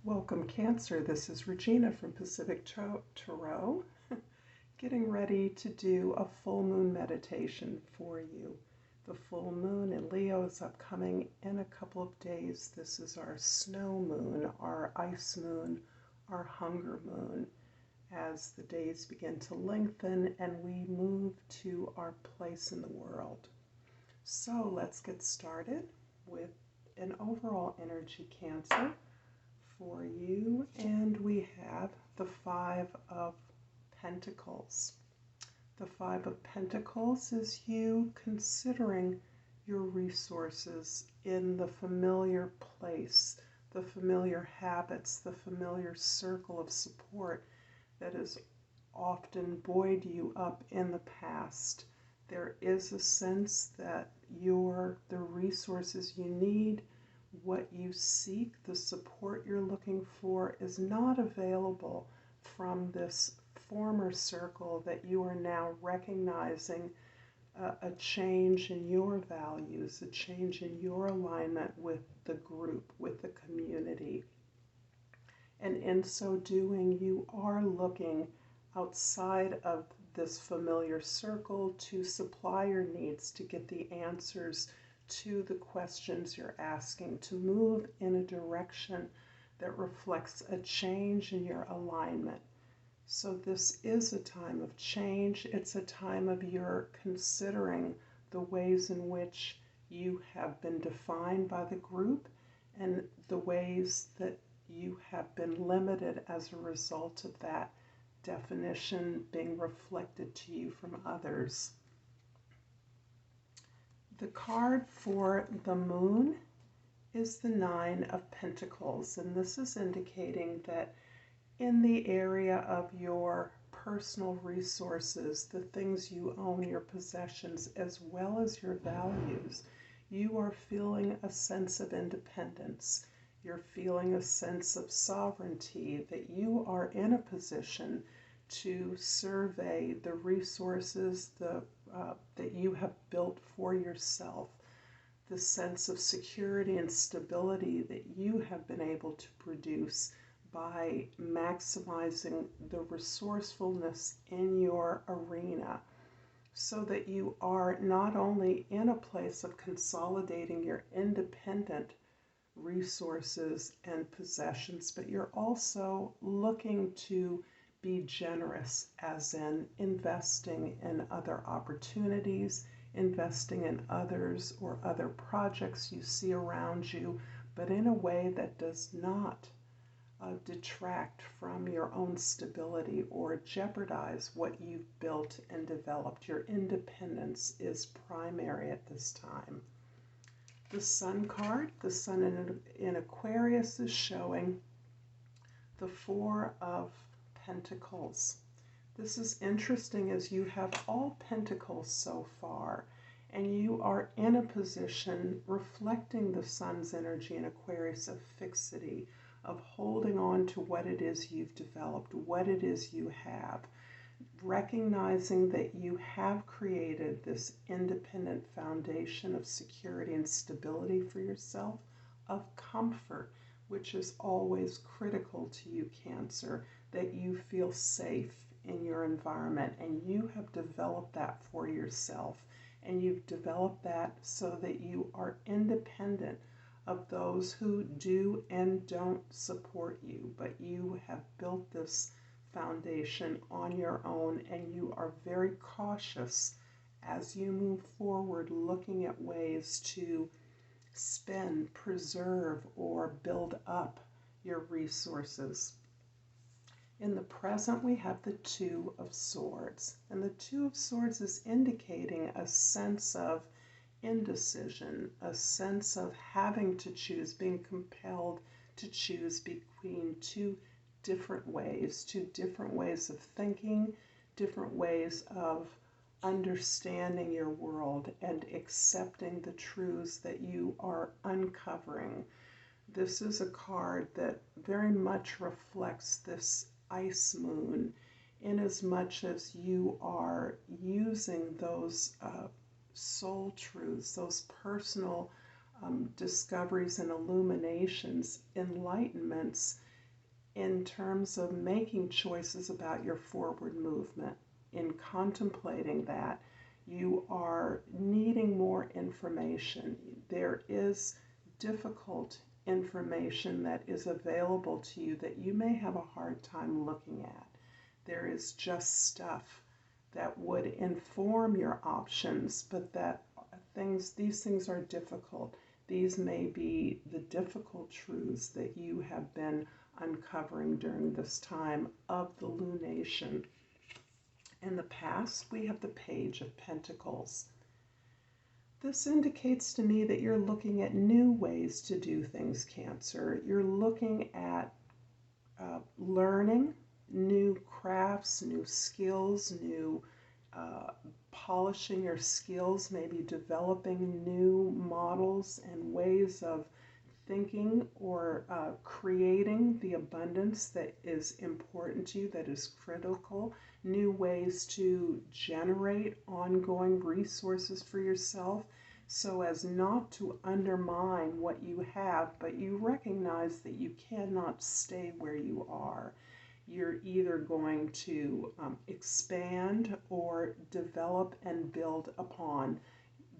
Welcome, Cancer. This is Regina from Pacific Tarot, getting ready to do a full moon meditation for you. The full moon in Leo is upcoming in a couple of days. This is our snow moon, our ice moon, our hunger moon, as the days begin to lengthen and we move to our place in the world. So let's get started with an overall energy, Cancer, for you, and we have the Five of Pentacles. The Five of Pentacles is you considering your resources in the familiar place, the familiar habits, the familiar circle of support that has often buoyed you up in the past. There is a sense that the resources you need, what you seek, the support you're looking for is not available from this former circle, that you are now recognizing a change in your values, a change in your alignment with the group, with the community. And in so doing, you are looking outside of this familiar circle to supply your needs, to get the answers to the questions you're asking, to move in a direction that reflects a change in your alignment. So this is a time of change. It's a time of your considering the ways in which you have been defined by the group and the ways that you have been limited as a result of that definition being reflected to you from others. The card for the moon is the Nine of Pentacles, and this is indicating that in the area of your personal resources, the things you own, your possessions, as well as your values, you are feeling a sense of independence. You're feeling a sense of sovereignty, that you are in a position to survey the resources that you have built for yourself, the sense of security and stability that you have been able to produce by maximizing the resourcefulness in your arena, so that you are not only in a place of consolidating your independent resources and possessions, but you're also looking to be generous, as in investing in other opportunities, investing in others or other projects you see around you, but in a way that does not detract from your own stability or jeopardize what you've built and developed. Your independence is primary at this time. The Sun card, the Sun in Aquarius, is showing the Four of Pentacles. This is interesting, as you have all Pentacles so far, and you are in a position reflecting the Sun's energy in Aquarius of fixity, of holding on to what it is you've developed, what it is you have, recognizing that you have created this independent foundation of security and stability for yourself, of comfort, which is always critical to you, Cancer, that you feel safe in your environment, and you have developed that for yourself, and you've developed that so that you are independent of those who do and don't support you, but you have built this foundation on your own, and you are very cautious as you move forward, looking at ways to spend, preserve, or build up your resources. In the present, we have the Two of Swords, and the Two of Swords is indicating a sense of indecision, a sense of having to choose, being compelled to choose between two different ways of thinking, different ways of understanding your world and accepting the truths that you are uncovering. This is a card that very much reflects this ice moon, in as much as you are using those soul truths, those personal discoveries and illuminations, enlightenments, in terms of making choices about your forward movement, in contemplating that, you are needing more information. There is difficult information that is available to you that you may have a hard time looking at. There is just stuff that would inform your options, but these things are difficult. These may be the difficult truths that you have been uncovering during this time of the lunation. In the past, we have the Page of Pentacles. This indicates to me that you're looking at new ways to do things, Cancer. You're looking at learning new crafts, new skills, new polishing your skills, maybe developing new models and ways of thinking or creating the abundance that is important to you, that is critical, new ways to generate ongoing resources for yourself so as not to undermine what you have, but you recognize that you cannot stay where you are. You're either going to expand or develop and build upon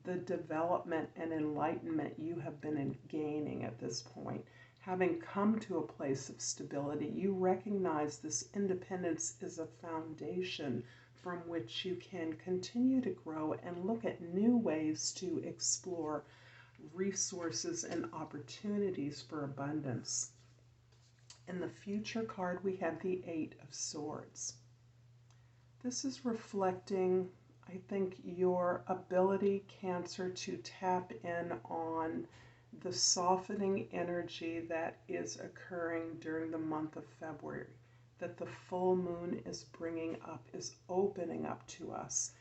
the development and enlightenment you have been gaining at this point. Having come to a place of stability, you recognize this independence is a foundation from which you can continue to grow and look at new ways to explore resources and opportunities for abundance. In the Future card, we have the Eight of Swords. This is reflecting, I think, your ability, Cancer, to tap in on the softening energy that is occurring during the month of February, that the full moon is bringing up, is opening up to us.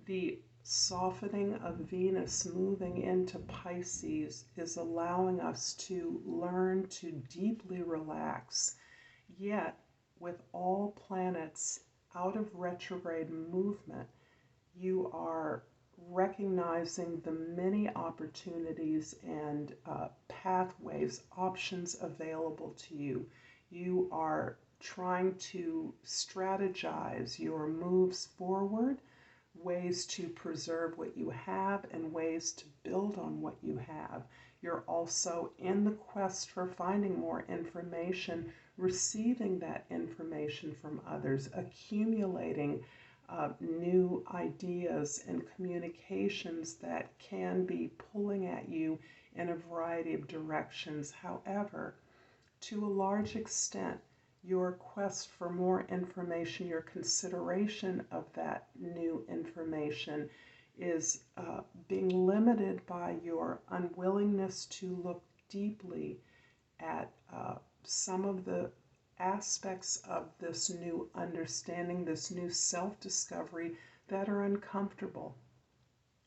The softening of Venus moving into Pisces is allowing us to learn to deeply relax. Yet, with all planets out of retrograde movement, you are recognizing the many opportunities and pathways, options available to you. You are trying to strategize your moves forward, ways to preserve what you have and ways to build on what you have. You're also in the quest for finding more information, receiving that information from others, accumulating new ideas and communications that can be pulling at you in a variety of directions. However, to a large extent, your quest for more information, your consideration of that new information is being limited by your unwillingness to look deeply at some of the aspects of this new understanding, this new self-discovery that are uncomfortable.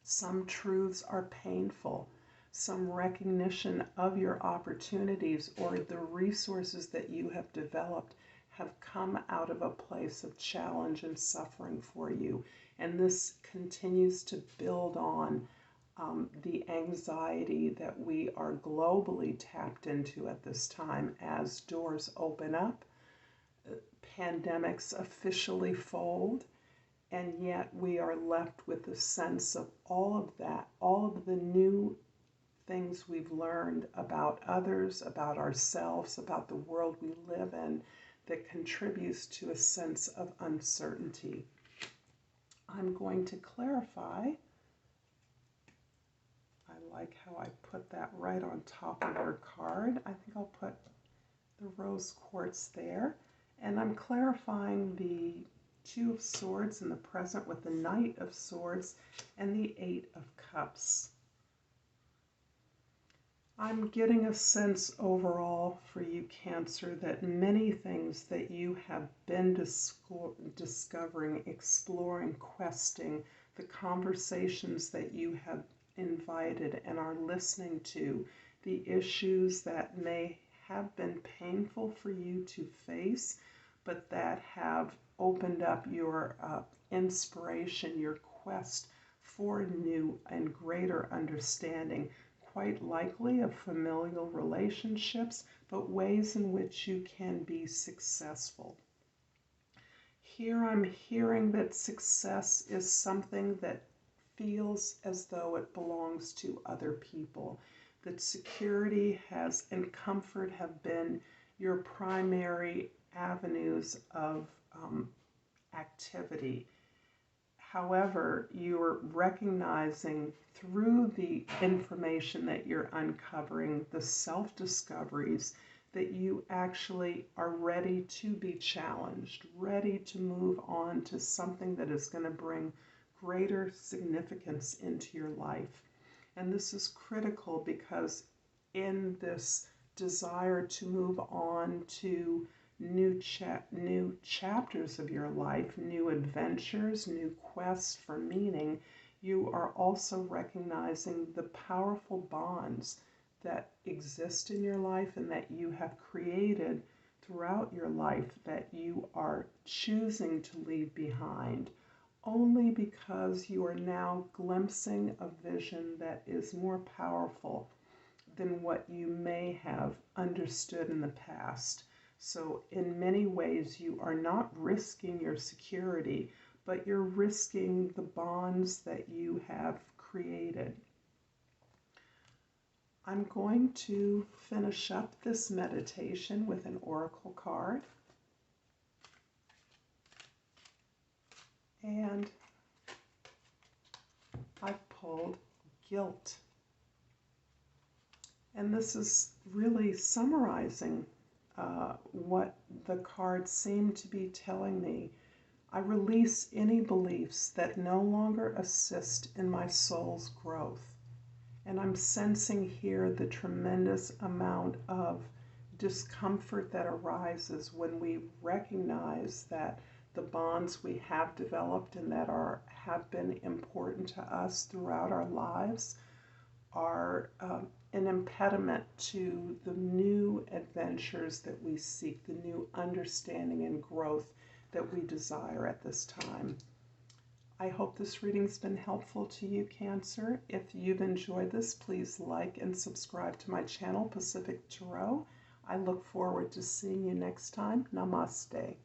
Some truths are painful. Some recognition of your opportunities or the resources that you have developed have come out of a place of challenge and suffering for you. And this continues to build on the anxiety that we are globally tapped into at this time as doors open up, pandemics officially fold, and yet we are left with a sense of all of that, all of the new things we've learned about others, about ourselves, about the world we live in that contributes to a sense of uncertainty. I'm going to clarify. I like how I put that right on top of your card. I think I'll put the rose quartz there. And I'm clarifying the Two of Swords in the present with the Knight of Swords and the Eight of Cups. I'm getting a sense overall for you, Cancer, that many things that you have been discovering, exploring, questing, the conversations that you have invited and are listening to, the issues that may have been painful for you to face, but that have opened up your inspiration, your quest for new and greater understanding, quite likely of familial relationships, but ways in which you can be successful. Here I'm hearing that success is something that feels as though it belongs to other people, that security and comfort have been your primary avenues of activity. However, you're recognizing through the information that you're uncovering, the self-discoveries, that you actually are ready to be challenged, ready to move on to something that is going to bring greater significance into your life. And this is critical because in this desire to move on to new chapters of your life, new adventures, new quests for meaning, you are also recognizing the powerful bonds that exist in your life and that you have created throughout your life that you are choosing to leave behind, only because you are now glimpsing a vision that is more powerful than what you may have understood in the past. So in many ways, you are not risking your security, but you're risking the bonds that you have created. I'm going to finish up this meditation with an oracle card. And I pulled guilt. And this is really summarizing what the cards seem to be telling me. I release any beliefs that no longer assist in my soul's growth. And I'm sensing here the tremendous amount of discomfort that arises when we recognize that the bonds we have developed and that have been important to us throughout our lives are an impediment to the new adventures that we seek, the new understanding and growth that we desire at this time. I hope this reading's been helpful to you, Cancer. If you've enjoyed this, please like and subscribe to my channel, Pacific Tarot. I look forward to seeing you next time. Namaste.